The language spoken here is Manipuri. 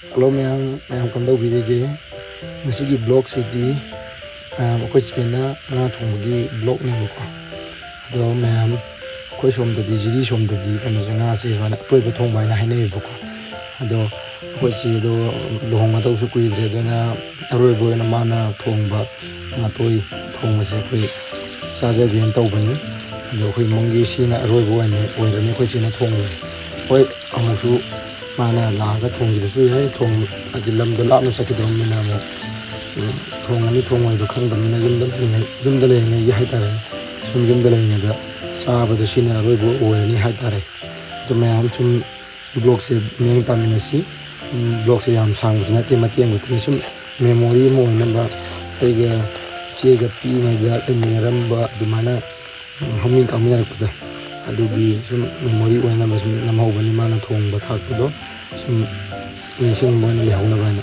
Hello ma'am kamdꯧꯕꯤꯔꯤꯒꯦ ꯉꯁꯤꯒꯤ ꯕ꯭ꯂꯣꯒꯁꯤꯗꯤ ꯑꯩꯈꯣꯏ ꯆꯦꯅ ꯉꯥ ꯊꯣꯡꯕꯒꯤ ꯕ꯭ꯂꯣꯒꯅꯦꯕꯀꯣ ꯑꯗꯣ ꯃꯌꯥꯝ ꯑꯩꯈꯣꯏ ꯁꯣꯝꯗꯗꯤ ꯖꯤꯔꯤ ꯁꯣꯝꯗꯗꯤ ꯀꯩꯅꯣꯁꯦ ꯉꯥꯁꯦ ꯁꯨꯃꯥꯏꯅ ꯑꯇꯣꯏꯕ ꯊꯣꯡꯕ ꯍꯥꯏꯅ ꯍꯥꯏꯅꯩꯌꯦꯕꯀꯣ ꯑꯗꯣ ꯑꯩꯈꯣꯏ ꯆꯦꯗꯣ ꯂꯨꯍꯣꯡꯒꯗꯧꯁꯨ ꯀꯨꯏꯗ꯭ꯔꯦ ꯑꯗꯨꯅ ꯑꯔꯣꯏꯕ ꯑꯣꯏꯅ ꯃꯥꯅ ꯊꯣꯡꯕ ꯉꯥꯇꯣꯏ ꯊꯣꯡꯕꯁꯦ ꯑꯩꯈꯣꯏ ꯆꯥꯖꯒꯦꯅ ꯇꯧꯕꯅꯤ ꯑꯗꯣ ꯑꯩꯈꯣꯏ ꯏꯃꯨꯡꯒꯤ ꯁꯤꯅ ꯑꯔꯣꯏꯕ ꯑꯣꯏꯔꯅꯤ ꯑꯩꯈꯣꯏ ꯆꯦꯅ ꯊꯣꯡꯕꯁꯦ ꯍꯣꯏ ꯑꯃꯨꯛꯁꯨ ꯃꯥꯅ ꯂꯥꯛꯑꯒ ꯊꯣꯡꯈꯤꯕꯁꯨ ꯌꯥꯏ ꯍꯥꯏꯗꯤ ꯂꯝꯗꯣ ꯂꯥꯞꯅ ꯆꯠꯈꯤꯗꯧꯅꯤꯅ ꯑꯃꯨꯛ ꯊꯣꯡꯉꯅꯤ ꯊꯣꯡꯉꯣꯏꯗꯣ ꯈꯪꯗꯕꯅꯤꯅ ꯌꯨꯝꯗ ꯂꯩꯔꯤꯉꯩꯒꯤ ꯍꯥꯏꯇꯥꯔꯦ ꯁꯨꯝ ꯌꯨꯝꯗ ꯂꯩꯔꯤꯉꯩꯗ ꯆꯥꯕꯗꯣ ꯁꯤꯅ ꯑꯔꯣꯏꯕ ꯑꯣꯏꯔꯅꯤ ꯍꯥꯏꯇꯥꯔꯦ ꯑꯗꯣ ꯃꯌꯥꯝ ꯁꯨꯝ ꯕ꯭ꯂꯣꯒꯁꯦ ꯃꯤꯠꯌꯦꯡ ꯇꯥꯃꯤꯟꯅꯁꯤ ꯕ꯭ꯂꯣꯒꯁꯦ ꯌꯥꯝ ꯁꯥꯡꯕꯁꯨ ꯅꯠꯇꯦ ꯃꯇꯦꯛ ꯑꯃꯈꯛꯇꯅꯤ ꯁꯨꯝ ꯃꯦꯃꯣꯔꯤ ꯑꯃ ꯑꯣꯏꯅꯕ ꯑꯩꯒ ꯏꯆꯦꯒ ꯄꯤꯛꯏꯉꯩꯗ ꯂꯩꯃꯤꯟꯅꯔꯝꯕ ꯑꯗꯨꯃꯥꯏꯅ ꯍꯧꯃꯤꯟ ꯀꯥꯃꯤꯟꯅꯔꯛꯄꯗ ꯑꯗꯨꯒꯤ ꯁꯨꯝ ꯃꯦꯃꯣꯔꯤ ꯑꯣꯏꯅꯕ ꯁꯨꯝ ꯅꯝꯍꯧꯕꯅꯤ ꯃꯥꯅ ꯊꯣꯡꯕ ꯊꯥꯛꯄꯗꯣ ꯁꯨꯝ ꯅꯤꯡꯁꯤꯡꯕ ꯑꯣꯏꯅ ꯂꯩꯍꯧꯅꯕ ꯍꯥꯏꯅ